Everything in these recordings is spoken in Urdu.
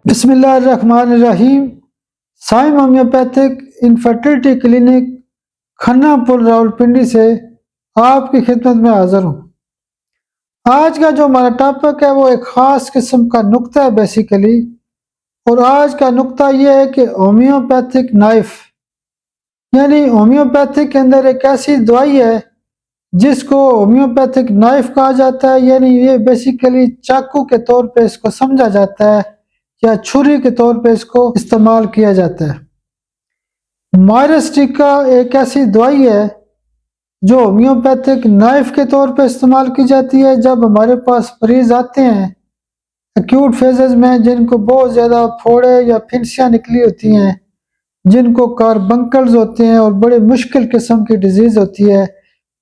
بسم اللہ الرحمن الرحیم۔ سائم ہومیوپیتھک انفرٹیلٹی کلینک کھنہ پل راولپنڈی سے آپ کی خدمت میں حاضر ہوں۔ آج کا جو ہمارا ٹاپک ہے وہ ایک خاص قسم کا نقطہ ہے بیسیکلی، اور آج کا نقطہ یہ ہے کہ ہومیوپیتھک نائف، یعنی ہومیوپیتھک کے اندر ایک ایسی دوائی ہے جس کو ہومیوپیتھک نائف کہا جاتا ہے، یعنی یہ بیسیکلی چاقو کے طور پہ اس کو سمجھا جاتا ہے یا چھری کے طور پہ اس کو استعمال کیا جاتا ہے۔ مائرسٹیکا ایک ایسی دوائی ہے جو ہومیوپیتھک نائف کے طور پہ استعمال کی جاتی ہے جب ہمارے پاس مریض آتے ہیں ایکیوٹ فیزز میں، جن کو بہت زیادہ پھوڑے یا پھنسیاں نکلی ہوتی ہیں، جن کو کاربنکلز ہوتے ہیں اور بڑے مشکل قسم کی ڈیزیز ہوتی ہے،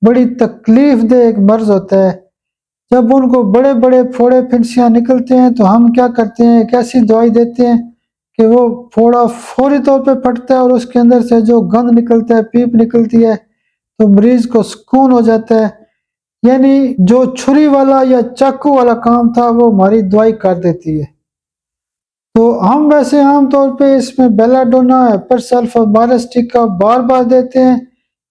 بڑی تکلیف دہ ایک مرض ہوتا ہے۔ جب ان کو بڑے بڑے پھوڑے پھنسیاں نکلتے ہیں تو ہم کیا کرتے ہیں، ایک ایسی دوائی دیتے ہیں کہ وہ پھوڑا فوری طور پہ پھٹتا ہے اور اس کے اندر سے جو گند نکلتا ہے، پیپ نکلتی ہے، تو مریض کو سکون ہو جاتا ہے۔ یعنی جو چھری والا یا چاقو والا کام تھا وہ ہماری دوائی کر دیتی ہے۔ تو ہم ویسے عام طور پہ اس میں بیلاڈونا، ایپرسلفا، مائرسٹیکا بار بار دیتے ہیں،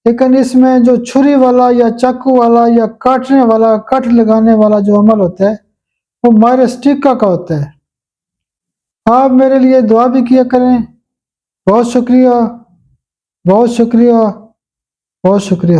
لیکن اس میں جو چھری والا یا چاقو والا یا کاٹنے والا، کٹ لگانے والا جو عمل ہوتا ہے وہ مائرسٹیکا کا ہوتا ہے۔ آپ میرے لیے دعا بھی کیا کریں۔ بہت شکریہ، بہت شکریہ، بہت شکریہ۔